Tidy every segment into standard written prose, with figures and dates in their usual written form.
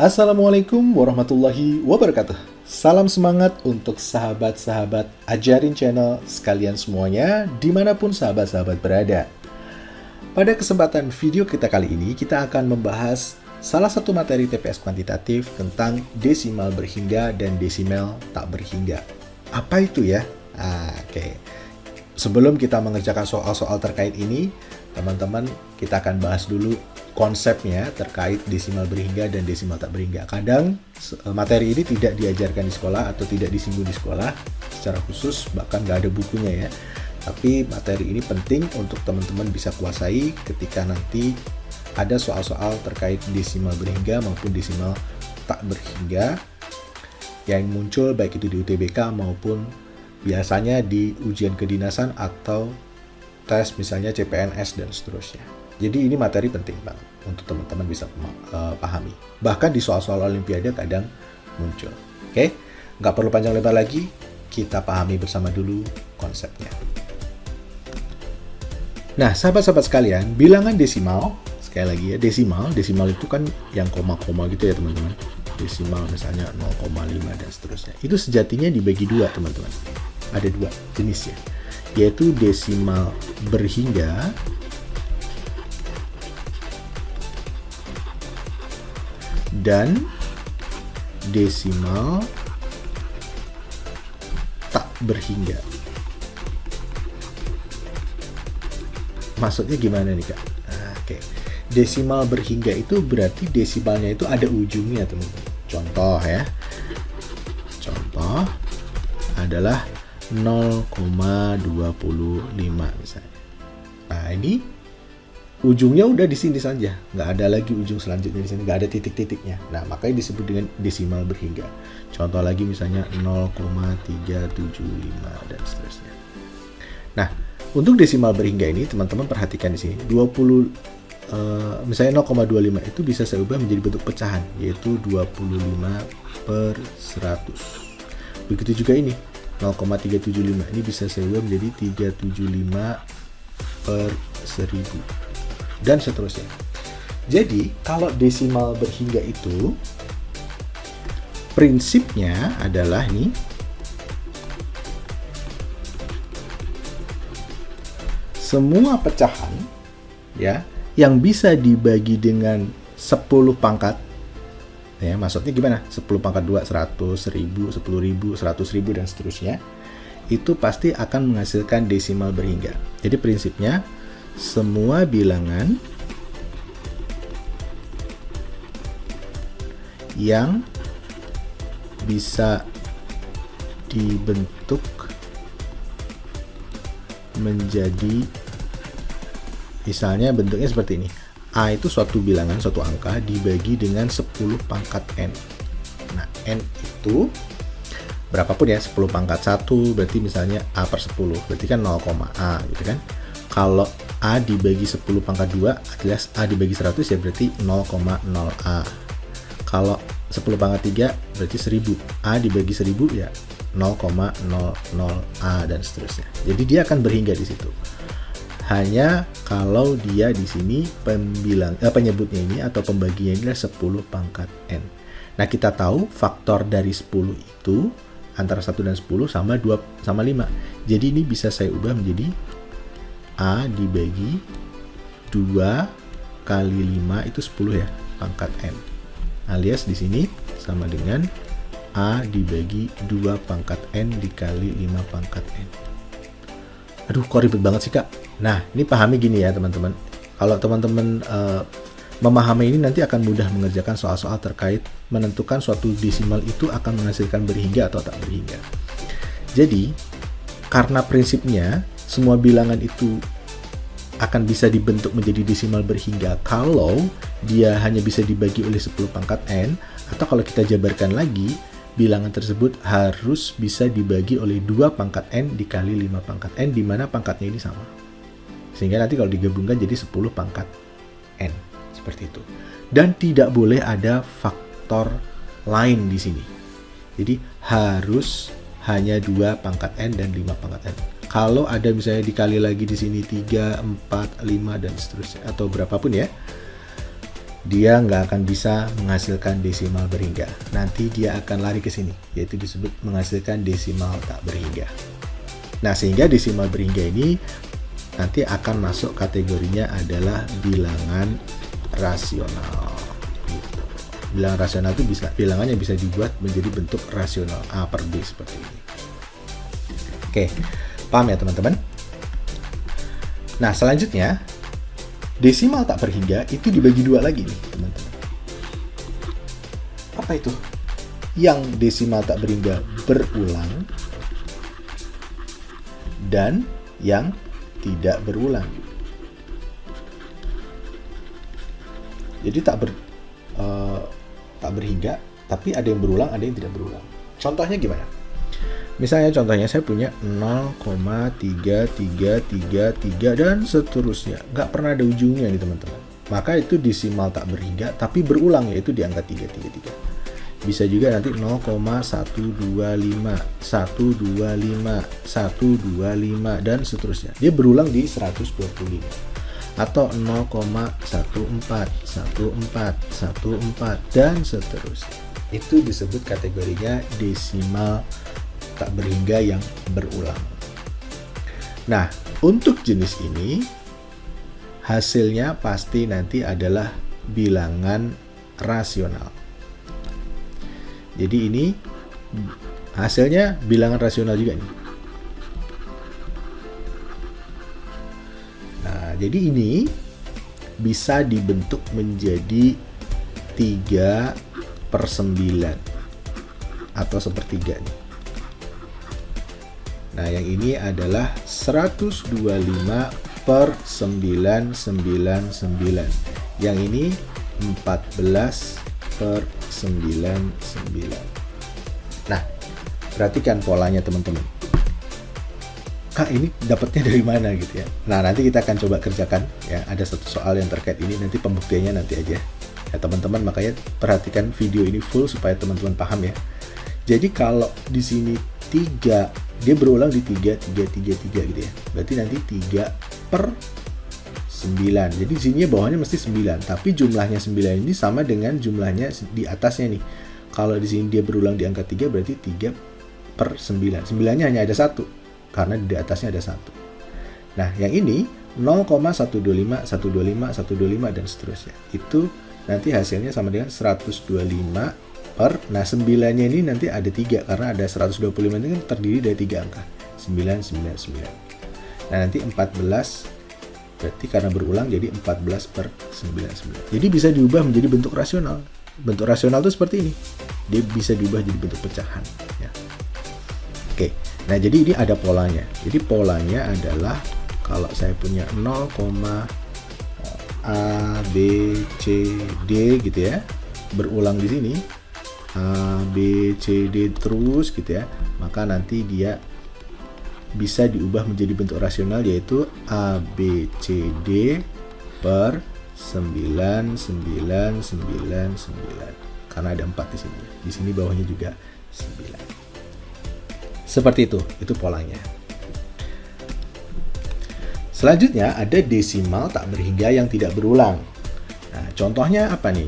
Assalamualaikum warahmatullahi wabarakatuh. Salam semangat untuk sahabat-sahabat Ajarin Channel sekalian semuanya, dimanapun sahabat-sahabat berada. Pada kesempatan video kita kali ini, kita akan membahas salah satu materi TPS kuantitatif tentang desimal berhingga dan desimal tak berhingga. Apa itu ya? Oke. Sebelum kita mengerjakan soal-soal terkait ini, teman-teman, kita akan bahas dulu konsepnya terkait desimal berhingga dan desimal tak berhingga. Kadang materi ini tidak diajarkan di sekolah atau tidak disinggung di sekolah secara khusus, bahkan nggak ada bukunya ya. Tapi materi ini penting untuk teman-teman bisa kuasai ketika nanti ada soal-soal terkait desimal berhingga maupun desimal tak berhingga yang muncul baik itu di UTBK maupun biasanya di ujian kedinasan atau tes misalnya CPNS dan seterusnya. Jadi ini materi penting banget untuk teman-teman bisa pahami. Bahkan di soal-soal Olimpiade kadang muncul. Oke, nggak perlu panjang lebar lagi, kita pahami bersama dulu konsepnya. Nah, sahabat-sahabat sekalian, bilangan desimal, sekali lagi ya, desimal itu kan yang koma-koma gitu ya teman-teman. Desimal misalnya 0,5 dan seterusnya. Itu sejatinya dibagi dua teman-teman. Ada dua jenisnya, yaitu desimal berhingga dan desimal tak berhingga. Maksudnya gimana nih Kak? Oke. Desimal berhingga itu berarti desimalnya itu ada ujungnya teman-teman. Contoh ya. Contoh adalah 0,25 misalnya. Nah ini ujungnya udah di sini saja, nggak ada lagi ujung selanjutnya di sini, nggak ada titik-titiknya. Nah, makanya disebut dengan desimal berhingga. Contoh lagi misalnya 0,375 dan seterusnya. Nah, untuk desimal berhingga ini teman-teman perhatikan di sini 20 misalnya 0,25 itu bisa saya ubah menjadi bentuk pecahan, yaitu 25/100. Begitu juga ini 0,375 ini bisa saya ubah menjadi 375/1000. Dan seterusnya. Jadi, kalau desimal berhingga itu prinsipnya adalah nih semua pecahan ya yang bisa dibagi dengan 10 pangkat ya, maksudnya gimana? 10 pangkat 2, 100, 1000, 10.000, 100.000 dan seterusnya. Itu pasti akan menghasilkan desimal berhingga. Jadi prinsipnya semua bilangan yang bisa dibentuk menjadi, misalnya bentuknya seperti ini. A itu suatu bilangan, suatu angka dibagi dengan 10 pangkat N. Nah, N itu berapapun ya, 10 pangkat 1 berarti misalnya A per 10, berarti kan 0,A gitu kan. Kalau A dibagi 10 pangkat 2 alias A dibagi 100 ya berarti 0,0A. Kalau 10 pangkat 3 berarti 1000. A dibagi 1000 ya 0,00A dan seterusnya. Jadi dia akan berhingga di situ. Hanya kalau dia di sini penyebutnya ini atau pembaginya ini adalah 10 pangkat N. Nah, kita tahu faktor dari 10 itu antara 1 dan 10 sama 2 sama 5. Jadi ini bisa saya ubah menjadi A dibagi 2 kali 5 itu 10 ya, pangkat N. Alias di sini sama dengan A dibagi 2 pangkat N dikali 5 pangkat N. Aduh, kok ribet banget sih Kak? Nah, ini pahami gini ya teman-teman. Kalau teman-teman memahami ini nanti akan mudah mengerjakan soal-soal terkait menentukan suatu desimal itu akan menghasilkan berhingga atau tak berhingga. Jadi, karena prinsipnya semua bilangan itu akan bisa dibentuk menjadi desimal berhingga kalau dia hanya bisa dibagi oleh 10 pangkat N, atau kalau kita jabarkan lagi, bilangan tersebut harus bisa dibagi oleh 2 pangkat N dikali 5 pangkat N, di mana pangkatnya ini sama. Sehingga nanti kalau digabungkan jadi 10 pangkat N. Seperti itu. Dan tidak boleh ada faktor lain di sini. Jadi harus hanya 2 pangkat N dan 5 pangkat N. Kalau ada misalnya dikali lagi di sini 3, 4, 5 dan seterusnya atau berapapun ya, dia nggak akan bisa menghasilkan desimal berhingga. Nanti dia akan lari ke sini, yaitu disebut menghasilkan desimal tak berhingga. Nah, sehingga desimal berhingga ini nanti akan masuk kategorinya adalah bilangan rasional. Gitu. Bilangan rasional itu bilangannya bisa dibuat menjadi bentuk rasional A per B seperti ini. Oke, paham ya teman-teman? Nah, selanjutnya desimal tak berhingga itu dibagi dua lagi nih teman-teman. Apa itu? Yang desimal tak berhingga berulang dan yang tidak berulang. Jadi tak berhingga, tapi ada yang berulang, ada yang tidak berulang. Contohnya gimana? Misalnya contohnya saya punya 0,3333 dan seterusnya. Nggak pernah ada ujungnya nih teman-teman. Maka itu desimal tak berhingga, tapi berulang, yaitu di angka 333. Bisa juga nanti 0,125, 125, 125, dan seterusnya. Dia berulang di 125. Atau 0,14, 14, 14, dan seterusnya. Itu disebut kategorinya desimal tak berhingga yang berulang. Nah, untuk jenis ini hasilnya pasti nanti adalah bilangan rasional. Jadi ini hasilnya bilangan rasional juga nih. Nah, jadi ini bisa dibentuk menjadi 3/9 atau sepertiga nih. Nah, yang ini adalah 125/999. Yang ini 14/99. Nah, perhatikan polanya teman-teman. Kak, ini dapatnya dari mana gitu ya. Nah, nanti kita akan coba kerjakan ya. Ada satu soal yang terkait ini, nanti pembuktiannya nanti aja. Ya, teman-teman, makanya perhatikan video ini full supaya teman-teman paham ya. Jadi kalau di sini 3, dia berulang di 3 gitu ya. Berarti nanti 3/9. Jadi di sini bawahnya mesti 9, tapi jumlahnya 9 ini sama dengan jumlahnya di atasnya nih. Kalau di sini dia berulang di angka 3, berarti 3/9. 9-nya hanya ada 1 karena di atasnya ada 1. Nah, yang ini 0,125, 125, 125 dan seterusnya. Itu nanti hasilnya sama dengan 125 nah 9-nya ini nanti ada 3 karena ada 125 ini kan terdiri dari 3 angka 999. Nah, nanti 14 berarti karena berulang jadi 14/99. Jadi bisa diubah menjadi bentuk rasional. Bentuk rasional itu seperti ini. Dia bisa diubah jadi bentuk pecahan ya. Oke. Nah, jadi ini ada polanya. Jadi polanya adalah kalau saya punya 0, A, B, C, D gitu ya. Berulang di sini. A, B, C, D terus gitu ya, maka nanti dia bisa diubah menjadi bentuk rasional, yaitu A, B, C, D per 99999 karena ada 4 di sini. Di sini bawahnya juga 9. Seperti itu polanya. Selanjutnya ada desimal tak berhingga yang tidak berulang. Nah, contohnya apa nih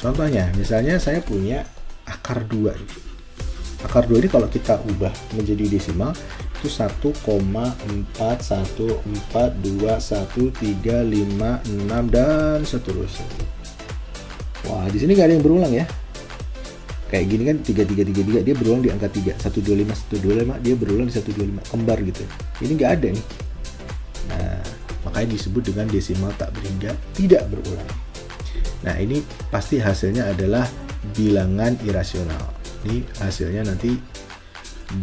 Contohnya, misalnya saya punya akar 2. Akar 2 ini kalau kita ubah menjadi desimal, itu 1,414213566 dan seterusnya. Wah, di sini nggak ada yang berulang ya. Kayak gini kan 3333, dia berulang di angka 3. 125, dia berulang di 125. Kembar gitu. Ini nggak ada nih. Nah, makanya disebut dengan desimal tak berhingga tidak berulang. Nah, ini pasti hasilnya adalah bilangan irasional. Ini hasilnya nanti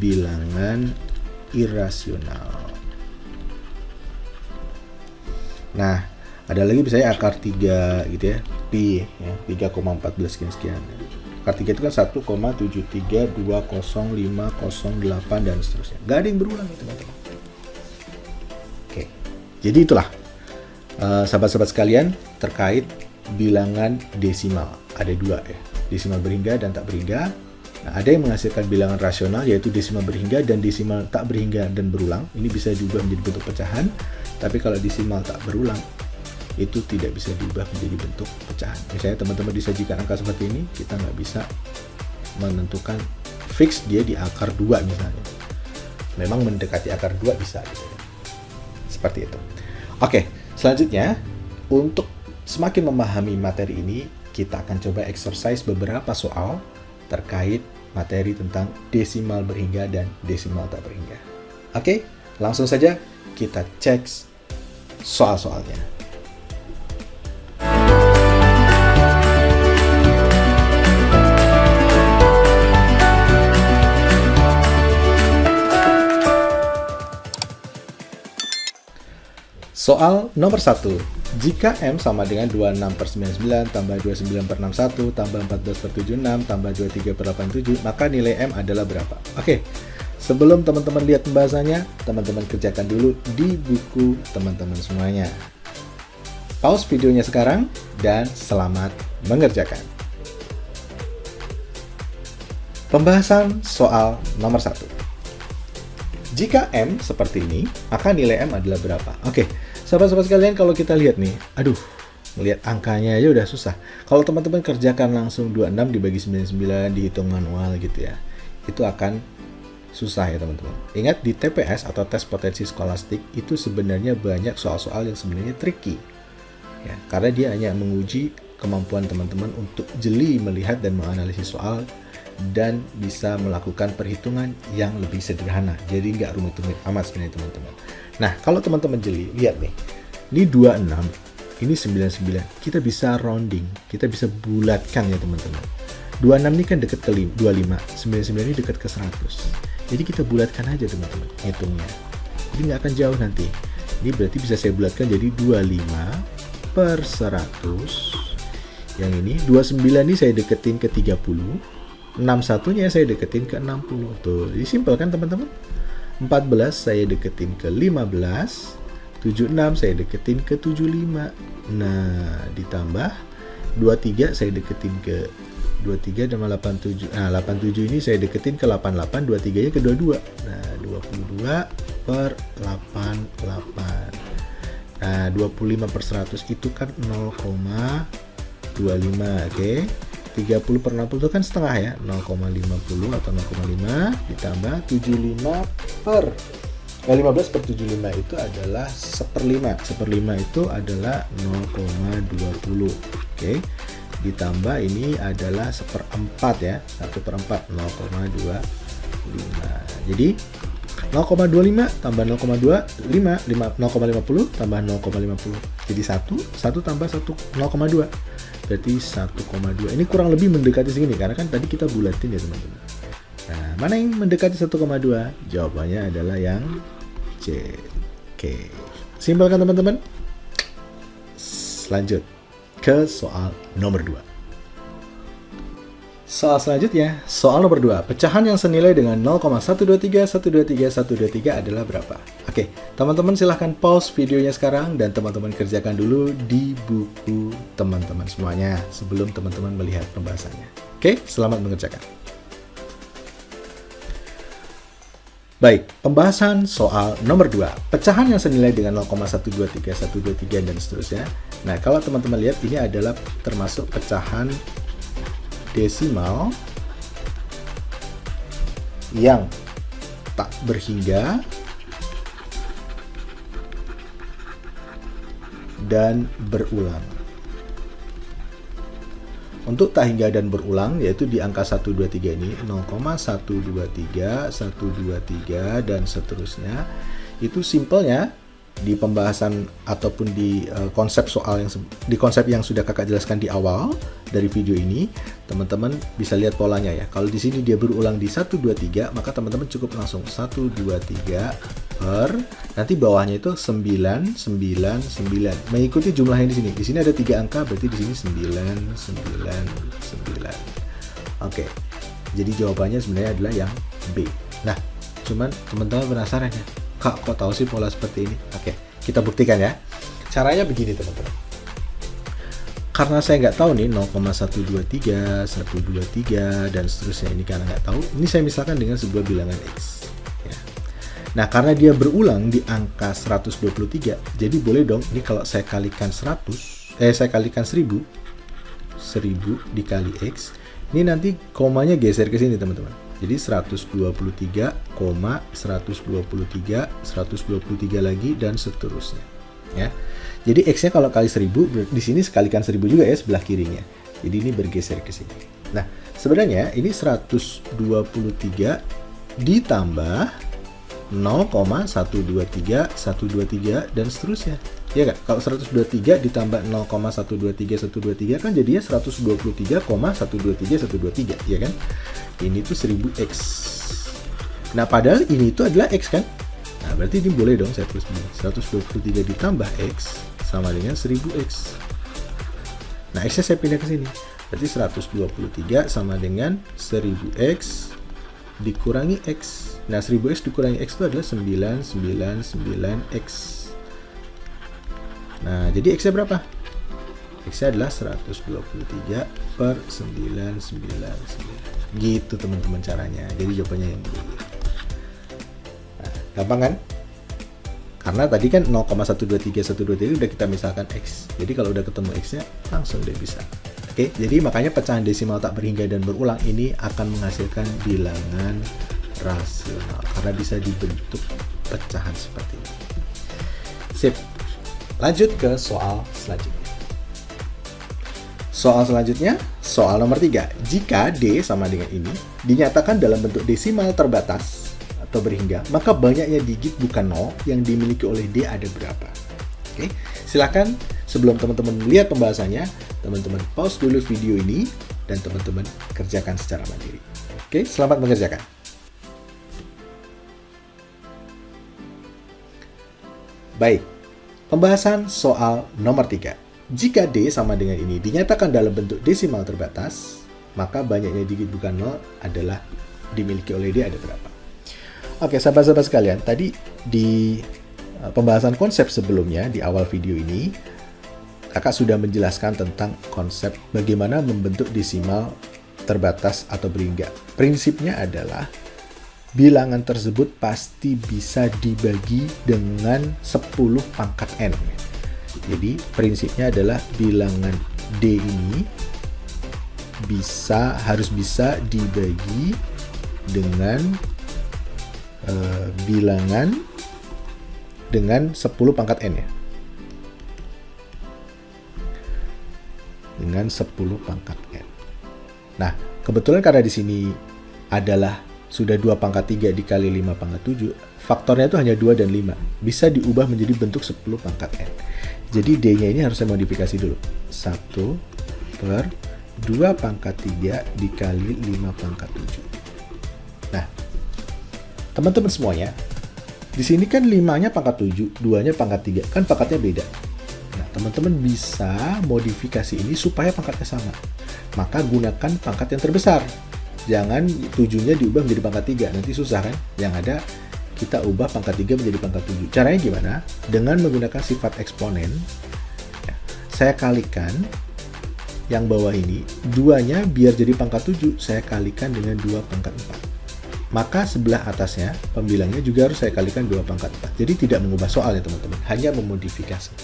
bilangan irasional. Nah, ada lagi misalnya akar 3 gitu ya. Pi ya, 3,14 sekian. Akar 3 itu kan 1,73200508 dan seterusnya. Nggak ada yang berulang teman-teman. Oke. Jadi itulah sahabat-sahabat sekalian terkait bilangan desimal. Ada 2 ya, desimal berhingga dan tak berhingga. Nah, ada yang menghasilkan bilangan rasional yaitu desimal berhingga dan desimal tak berhingga dan berulang. Ini bisa diubah menjadi bentuk pecahan. Tapi kalau desimal tak berulang itu tidak bisa diubah menjadi bentuk pecahan. Misalnya teman-teman disajikan angka seperti ini, kita nggak bisa menentukan fix dia di akar 2 misalnya. Memang mendekati akar 2 bisa gitu ya. Seperti itu. Oke, selanjutnya untuk semakin memahami materi ini, kita akan coba exercise beberapa soal terkait materi tentang desimal berhingga dan desimal tak berhingga. Oke, langsung saja kita cek soal-soalnya. Soal nomor 1. Jika M sama dengan 26/99 tambah 29/61 tambah 14/76 tambah 23/87, maka nilai M adalah berapa? Oke, sebelum teman-teman lihat pembahasannya, teman-teman kerjakan dulu di buku teman-teman semuanya. Pause videonya sekarang dan selamat mengerjakan. Pembahasan soal nomor 1. Jika M seperti ini, maka nilai M adalah berapa? Oke, sahabat-sahabat sekalian, kalau kita lihat nih, melihat angkanya aja udah susah. Kalau teman-teman kerjakan langsung 26 dibagi 99, dihitung manual gitu ya, itu akan susah ya teman-teman. Ingat, di TPS atau tes potensi skolastik itu sebenarnya banyak soal-soal yang sebenarnya tricky. Ya, karena dia hanya menguji kemampuan teman-teman untuk jeli melihat dan menganalisis soal dan bisa melakukan perhitungan yang lebih sederhana. Jadi nggak rumit-rumit amat sebenarnya teman-teman. Nah, kalau teman-teman jeli, lihat nih. Ini 26, ini 99. Kita bisa rounding, kita bisa bulatkan ya teman-teman. 26 ini kan dekat ke 25, 99 ini dekat ke 100. Jadi kita bulatkan aja teman-teman, hitungnya. Jadi nggak akan jauh nanti. Ini berarti bisa saya bulatkan jadi 25/100. Yang ini, 29 ini saya deketin ke 30. 61-nya saya deketin ke 60. Tuh, jadi simpel kan teman-teman? 14 saya deketin ke 15. 76 saya deketin ke 75. Nah, ditambah 23 saya deketin ke 23 dan 87. Nah, 87 ini saya deketin ke 88, 23-nya ke 22. Nah, 22/88. Nah, 25/100 itu kan 0,25, oke? 30/60 itu kan setengah ya, 0,50 atau 0,5 ditambah 15/75 itu adalah 1/5. 1/5 itu adalah 0,20. Oke. Ditambah ini adalah 1/4 ya, 1/4 0,25. Jadi 0,25 tambah 0,25 0,50 tambah 0,50. Jadi 1 tambah 0,2. Berarti 1,2. Ini kurang lebih mendekati segini karena kan tadi kita bulatin ya teman-teman. Nah, mana yang mendekati 1,2? Jawabannya adalah yang C. Oke. Simpel kan teman-teman? Lanjut ke soal nomor 2. Soal selanjutnya, soal nomor 2. Pecahan yang senilai dengan 0,123, 123, 123 adalah berapa? Oke, teman-teman silahkan pause videonya sekarang dan teman-teman kerjakan dulu di buku teman-teman semuanya sebelum teman-teman melihat pembahasannya. Oke, selamat mengerjakan. Baik, pembahasan soal nomor 2. Pecahan yang senilai dengan 0,123, 123, dan seterusnya. Nah, kalau teman-teman lihat, ini adalah termasuk pecahan desimal yang tak berhingga dan berulang. Untuk tak hingga dan berulang yaitu di angka 123 ini 0,123, 123 dan seterusnya. Itu simpelnya di pembahasan ataupun di konsep soal yang sudah kakak jelaskan di awal dari video ini, teman-teman bisa lihat polanya ya. Kalau di sini dia berulang di 123, maka teman-teman cukup langsung 123 per nanti bawahnya itu 999 mengikuti jumlah yang di sini. Di sini ada 3 angka, berarti di sini 999. Oke. Jadi jawabannya sebenarnya adalah yang B. Nah, cuman teman-teman penasaran ya, Kak, kok tahu sih pola seperti ini? Oke, kita buktikan ya. Caranya begini teman-teman. Karena saya nggak tahu nih 0,123, 123 dan seterusnya ini karena nggak tahu. Ini saya misalkan dengan sebuah bilangan X. Ya. Nah, karena dia berulang di angka 123, jadi boleh dong ini kalau saya kalikan 1000 dikali X, ini nanti komanya geser ke sini teman-teman. Jadi 123, 123, 123 lagi, dan seterusnya. Ya. Jadi X-nya kalau kali 1000, di sini sekalikan 1000 juga ya sebelah kirinya. Jadi ini bergeser ke sini. Nah, sebenarnya ini 123 ditambah 0,123, 123, dan seterusnya. Ya nggak? Kalau 123 ditambah 0,123, 123 kan jadinya 123,123, 123, ya kan? Ini tuh 1000X. Nah, padahal ini itu adalah X kan? Nah, berarti ini boleh dong saya tulis begini. 123 ditambah X sama dengan 1000X. Nah, X-nya saya pindah ke sini. Berarti 123 sama dengan 1000X dikurangi X. Nah, 1000X dikurangi X itu adalah 999X. Nah, jadi X-nya berapa? X-nya adalah 123 per 999. Gitu teman-teman caranya. Jadi jawabannya yang ini. Nah, gampang kan? Karena tadi kan 0,123, 123 udah kita misalkan X. Jadi kalau udah ketemu X-nya, langsung udah bisa. Oke, jadi makanya pecahan desimal tak berhingga dan berulang ini akan menghasilkan bilangan rasional. Karena bisa dibentuk pecahan seperti ini. Sip. Lanjut ke soal selanjutnya. Soal selanjutnya, soal nomor 3. Jika D sama dengan ini dinyatakan dalam bentuk desimal terbatas atau berhingga, maka banyaknya digit bukan 0 yang dimiliki oleh D ada berapa? Oke, silakan sebelum teman-teman melihat pembahasannya, teman-teman pause dulu video ini dan teman-teman kerjakan secara mandiri. Oke, selamat mengerjakan. Baik, pembahasan soal nomor 3. Jika D sama dengan ini dinyatakan dalam bentuk desimal terbatas, maka banyaknya digit bukan 0 adalah dimiliki oleh D ada berapa? Oke, sahabat-sahabat sekalian, tadi di pembahasan konsep sebelumnya di awal video ini, kakak sudah menjelaskan tentang konsep bagaimana membentuk desimal terbatas atau berhingga. Prinsipnya adalah bilangan tersebut pasti bisa dibagi dengan 10 pangkat n. Jadi prinsipnya adalah bilangan D ini harus bisa dibagi dengan bilangan dengan 10 pangkat n ya. Dengan 10 pangkat n. Nah, kebetulan karena di sini adalah sudah 2 pangkat 3 dikali 5 pangkat 7, faktornya itu hanya 2 dan 5. Bisa diubah menjadi bentuk 10 pangkat n. Jadi D-nya ini harus saya modifikasi dulu. 1 per 2 pangkat 3 dikali 5 pangkat 7. Nah, teman-teman semuanya, di sini kan 5-nya pangkat 7, 2-nya pangkat 3. Kan pangkatnya beda. Nah, teman-teman bisa modifikasi ini supaya pangkatnya sama. Maka gunakan pangkat yang terbesar. Jangan 7-nya diubah menjadi pangkat 3. Nanti susah kan? Yang ada kita ubah pangkat 3 menjadi pangkat 7. Caranya gimana? Dengan menggunakan sifat eksponen. Ya, saya kalikan yang bawah ini. 2-nya biar jadi pangkat 7, saya kalikan dengan 2 pangkat 4. Maka sebelah atasnya, pembilangnya juga harus saya kalikan 2 pangkat 4. Jadi tidak mengubah soal ya teman-teman, hanya memodifikasi.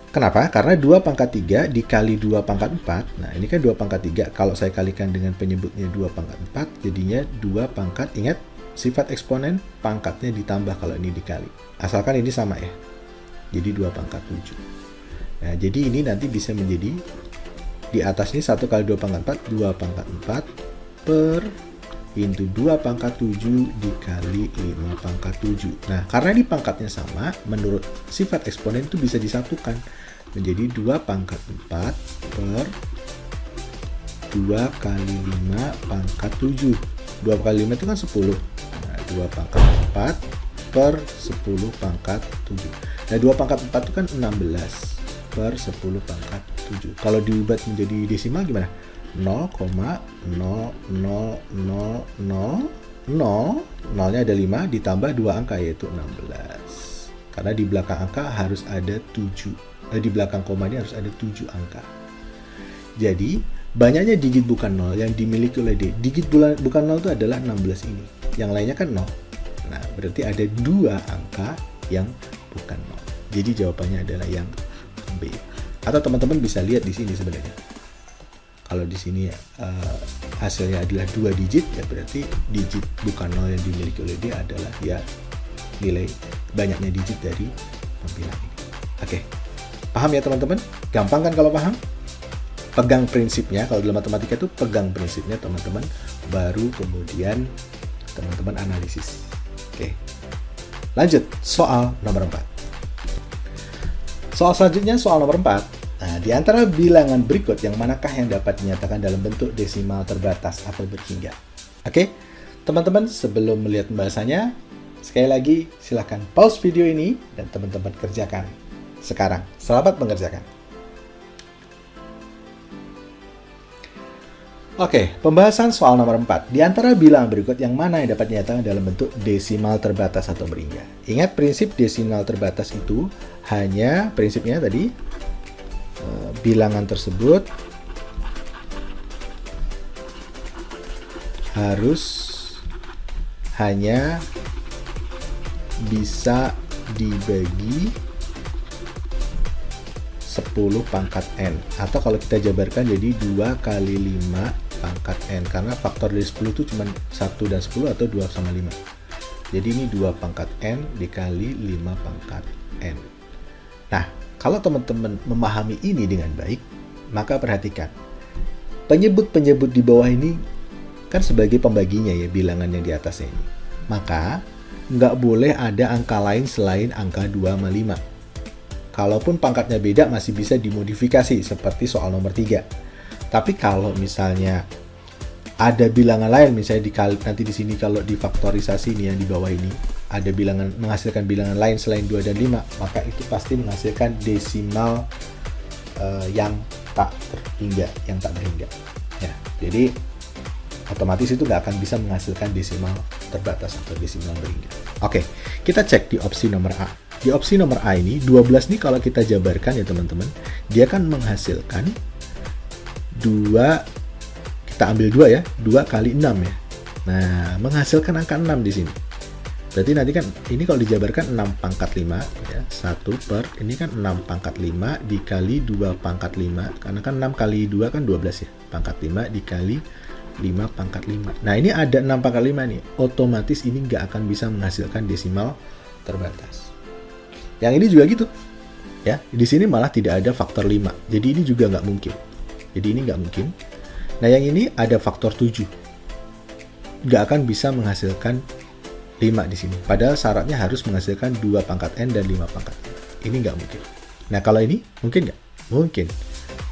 Kenapa? Karena 2 pangkat 3 dikali 2 pangkat 4, nah ini kan 2 pangkat 3, kalau saya kalikan dengan penyebutnya 2 pangkat 4, jadinya 2 pangkat, ingat, sifat eksponen, pangkatnya ditambah kalau ini dikali. Asalkan ini sama ya, jadi 2 pangkat 7. Nah, jadi ini nanti bisa menjadi, di atas ini 1 kali 2 pangkat 4, 2 pangkat 4 per into 2 pangkat 7 dikali 5 pangkat 7. Nah, karena ini pangkatnya sama, menurut sifat eksponen itu bisa disatukan menjadi 2 pangkat 4 per 2 kali 5 pangkat 7. 2 kali 5 itu kan 10. Nah, 2 pangkat 4 per 10 pangkat 7. Nah, 2 pangkat 4 itu kan 16 per 10 pangkat 7. Kalau diubah menjadi desimal gimana? 0,00000, nolnya ada 5 ditambah 2 angka yaitu 16. Karena di belakang angka harus ada 7. Di belakang komanya harus ada 7 angka. Jadi, banyaknya digit bukan 0 yang dimiliki oleh D. Digit bukan 0 itu adalah 16 ini. Yang lainnya kan 0. Nah, berarti ada 2 angka yang bukan 0. Jadi jawabannya adalah yang B. Atau teman-teman bisa lihat di sini sebenarnya. Kalau di sini hasilnya adalah 2 digit, ya berarti digit bukan 0 yang dimiliki oleh dia adalah ya nilai banyaknya digit dari pembilang ini. Oke, paham ya teman-teman? Gampang kan kalau paham? Pegang prinsipnya, kalau dalam matematika itu pegang prinsipnya teman-teman, baru kemudian teman-teman analisis. Oke, lanjut soal nomor 4. Soal selanjutnya soal nomor 4. Nah, di antara bilangan berikut yang manakah yang dapat dinyatakan dalam bentuk desimal terbatas atau berhingga? Oke, teman-teman sebelum melihat pembahasannya, sekali lagi silakan pause video ini dan teman-teman kerjakan sekarang. Selamat mengerjakan. Oke, pembahasan soal nomor 4. Di antara bilangan berikut yang mana yang dapat dinyatakan dalam bentuk desimal terbatas atau berhingga? Ingat prinsip desimal terbatas itu hanya prinsipnya tadi bilangan tersebut harus hanya bisa dibagi 10 pangkat n, atau kalau kita jabarkan jadi 2 kali 5 pangkat n, karena faktor dari 10 itu cuma 1 dan 10 atau 2 sama 5. Jadi ini 2 pangkat n dikali 5 pangkat n. Nah, kalau teman-teman memahami ini dengan baik, maka perhatikan. Penyebut-penyebut di bawah ini kan sebagai pembaginya ya, bilangan yang di atasnya ini. Maka, nggak boleh ada angka lain selain angka 2 sama 5. Kalaupun pangkatnya beda masih bisa dimodifikasi seperti soal nomor 3. Tapi kalau misalnya ada bilangan lain, misalnya dikali, nanti di sini kalau difaktorisasi nih yang di bawah ini, ada bilangan menghasilkan bilangan lain selain 2 dan 5, maka itu pasti menghasilkan desimal yang tak terhingga, yang tak berhingga. Ya, jadi otomatis itu nggak akan bisa menghasilkan desimal terbatas atau desimal berhingga. Oke, kita cek di opsi nomor A. Di opsi nomor A ini, 12 nih kalau kita jabarkan ya teman-teman, dia kan menghasilkan 2, kita ambil 2 ya, 2 kali 6 ya. Nah, menghasilkan angka 6 di sini. Berarti nanti kan, ini kalau dijabarkan 6 pangkat 5, ya, 1 per, ini kan 6 pangkat 5 dikali 2 pangkat 5, karena kan 6 kali 2 kan 12 ya, pangkat 5 dikali 5 pangkat 5. Nah, ini ada 6 pangkat 5 nih, otomatis ini nggak akan bisa menghasilkan desimal terbatas. Yang ini juga gitu, ya. Di sini malah tidak ada faktor 5, jadi ini juga nggak mungkin. Jadi ini nggak mungkin. Nah, yang ini ada faktor 7, nggak akan bisa menghasilkan 5 di sini. Padahal syaratnya harus menghasilkan 2 pangkat n dan 5 pangkat. Ini nggak mungkin. Nah, kalau ini mungkin nggak? Mungkin.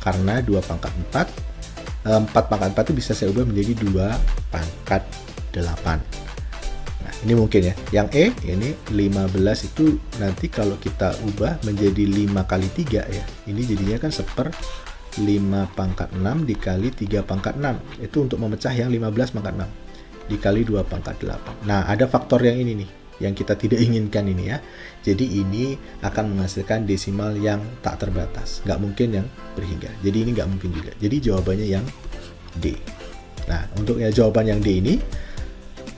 Karena 2 pangkat 4, 4 pangkat 4 itu bisa saya ubah menjadi 2 pangkat 8. Nah, ini mungkin ya. Yang E, ini 15 itu nanti kalau kita ubah menjadi 5 kali 3 ya. Ini jadinya kan 1/5 pangkat 6 dikali 3 pangkat 6. Itu untuk memecah yang 15 pangkat 6. Dikali 2 pangkat 8. Nah, ada faktor yang ini nih, yang kita tidak inginkan ini ya. Jadi ini akan menghasilkan desimal yang tak terbatas. Nggak mungkin yang berhingga. Jadi ini nggak mungkin juga. Jadi jawabannya yang D. Nah, untuk ya jawaban yang D ini,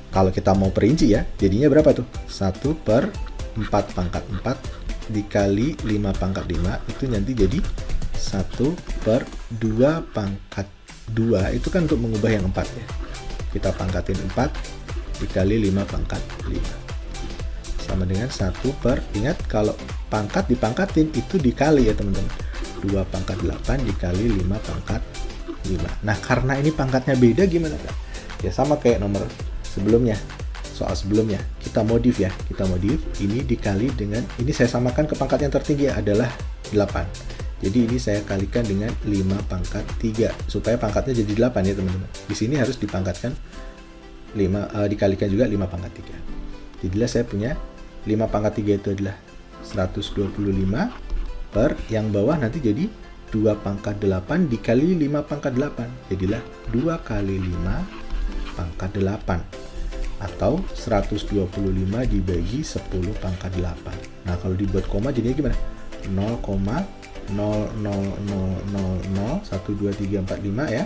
kalau kita mau perinci ya, jadinya berapa tuh? 1/4 pangkat 4 dikali 5 pangkat 5, itu nanti jadi 1/2 pangkat 2, itu kan untuk mengubah yang 4 ya. Kita pangkatin 4 dikali 5 pangkat 5. Sama dengan 1/, ingat kalau pangkat dipangkatin itu dikali ya teman-teman. 2 pangkat 8 dikali 5 pangkat 5. Nah, karena ini pangkatnya beda gimana kan? Ya sama kayak nomor sebelumnya, soal sebelumnya. Kita modif ya, kita modif. Ini dikali dengan, ini saya samakan ke pangkat yang tertinggi adalah 8. Jadi ini saya kalikan dengan 5 pangkat 3 supaya pangkatnya jadi 8 ya teman-teman. Di sini harus dipangkatkan 5, dikalikan juga 5 pangkat 3. Jadilah saya punya 5 pangkat 3 itu adalah 125 per yang bawah nanti jadi 2 pangkat 8 dikali 5 pangkat 8. Jadilah 2 kali 5 pangkat 8 atau 125 dibagi 10 pangkat 8. Nah, kalau dibuat koma jadinya gimana? 0,000012345 ya.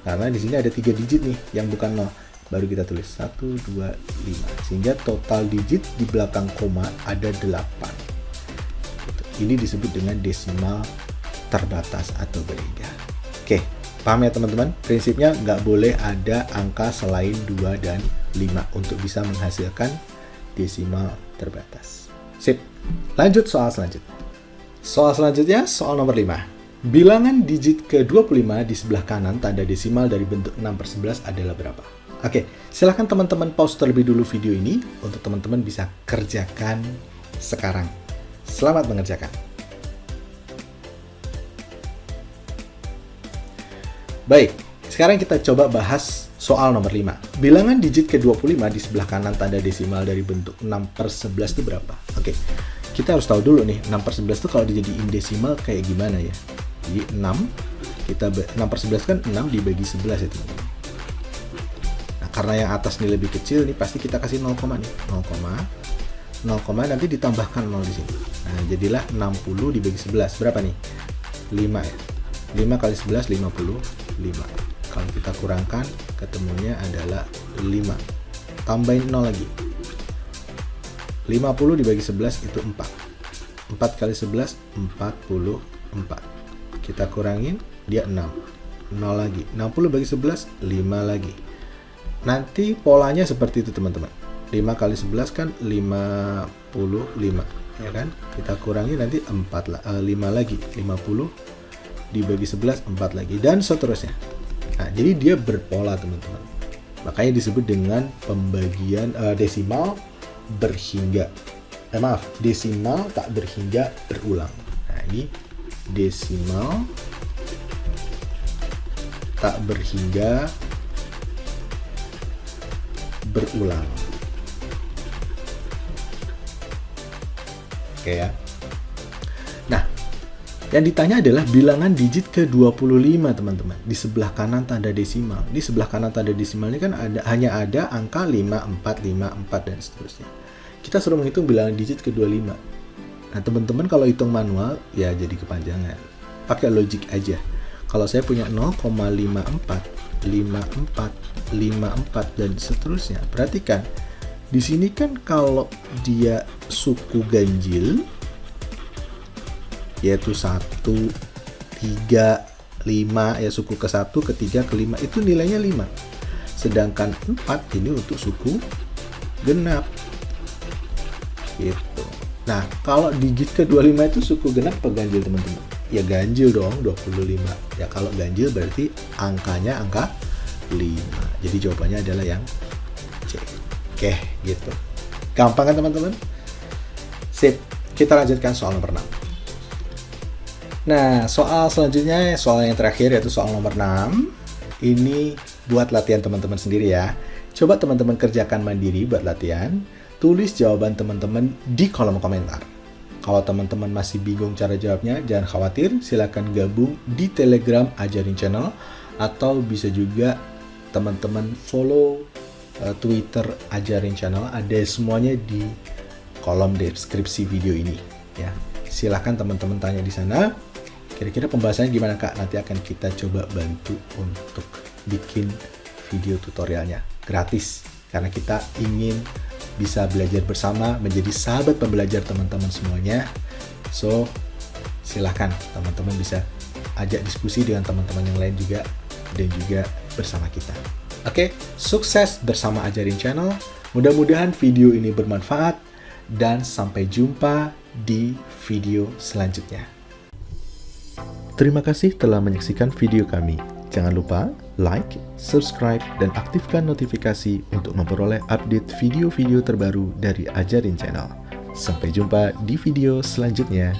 Karena di sini ada 3 digit nih yang bukan 0. baru kita tulis 1, 2, 5. Sehingga total digit di belakang koma ada 8. Ini disebut dengan desimal terbatas atau berhingga. Oke, paham ya teman-teman? Prinsipnya nggak boleh ada angka selain 2 dan 5 untuk bisa menghasilkan desimal terbatas. Sip, lanjut soal selanjutnya. Soal selanjutnya, soal nomor 5. Bilangan digit ke-25 di sebelah kanan tanda desimal dari bentuk 6/11 adalah berapa? Oke, silahkan teman-teman pause terlebih dulu video ini untuk teman-teman bisa kerjakan sekarang. Selamat mengerjakan. Baik, sekarang kita coba bahas soal nomor 5. Bilangan digit ke-25 di sebelah kanan tanda desimal dari bentuk 6/11 itu berapa? Oke, kita harus tahu dulu nih, 6/11 itu kalau dijadiin desimal kayak gimana ya? Jadi 6/11 kan 6 dibagi 11 ya teman-teman. Nah, karena yang atas ini lebih kecil nih, pasti kita kasih 0, nih. 0, nanti ditambahkan 0 di sini. Nah, jadilah 60 dibagi 11. Berapa nih? 5 ya. 5 kali 11, 55. Kalau kita kurangkan, ketemunya adalah 5. Tambahin 0 lagi. 50 dibagi 11 itu 4. 4 kali 11, 44. Kita kurangin, dia 6. 0 lagi. 60 bagi 11, 5 lagi. Nanti polanya seperti itu teman-teman. 5 kali 11 kan 55, ya kan? Kita kurangi nanti 5 lagi, 50 dibagi 11, 4 lagi, dan seterusnya. Nah, jadi dia berpola teman-teman. Makanya disebut dengan pembagian desimal berhingga. Desimal tak berhingga berulang. Nah, ini desimal tak berhingga berulang. Oke ya. Nah, yang ditanya adalah bilangan digit ke-25 teman-teman. Di sebelah kanan tanda desimal. Di sebelah kanan tanda desimal ini kan hanya ada angka 54, 54 dan seterusnya. Kita suruh menghitung bilangan digit ke-25. Nah, teman-teman kalau hitung manual ya jadi kepanjangan. Pakai logik aja. Kalau saya punya 0,54, 54, 54 dan seterusnya. Perhatikan. Di sini kan kalau dia suku ganjil, yaitu 1, 3, 5, ya suku ke-1, ke-3, ke-5, itu nilainya 5. Sedangkan 4 ini untuk suku genap. Gitu. Nah, kalau digit ke-25 itu suku genap apa ganjil teman-teman? Ya ganjil dong, 25. Ya kalau ganjil berarti angkanya angka 5. Jadi jawabannya adalah yang C. Oke, gitu. Gampang kan teman-teman? Sip, kita lanjutkan soal nomor 6. Nah, soal selanjutnya, soal yang terakhir yaitu soal nomor 6. Ini buat latihan teman-teman sendiri ya. Coba teman-teman kerjakan mandiri buat latihan. Tulis jawaban teman-teman di kolom komentar. Kalau teman-teman masih bingung cara jawabnya, jangan khawatir. Silakan gabung di Telegram Ajarin Channel. Atau bisa juga teman-teman follow Twitter Ajarin Channel, ada semuanya di kolom deskripsi video ini ya. Silahkan teman-teman tanya di sana. Kira-kira pembahasannya gimana Kak? Nanti akan kita coba bantu untuk bikin video tutorialnya gratis karena kita ingin bisa belajar bersama, menjadi sahabat pembelajar teman-teman semuanya. So, silahkan teman-teman bisa ajak diskusi dengan teman-teman yang lain juga dan juga bersama kita. Oke, sukses bersama Ajarin Channel. Mudah-mudahan video ini bermanfaat dan sampai jumpa di video selanjutnya. Terima kasih telah menyaksikan video kami. Jangan lupa like, subscribe, dan aktifkan notifikasi untuk memperoleh update video-video terbaru dari Ajarin Channel. Sampai jumpa di video selanjutnya.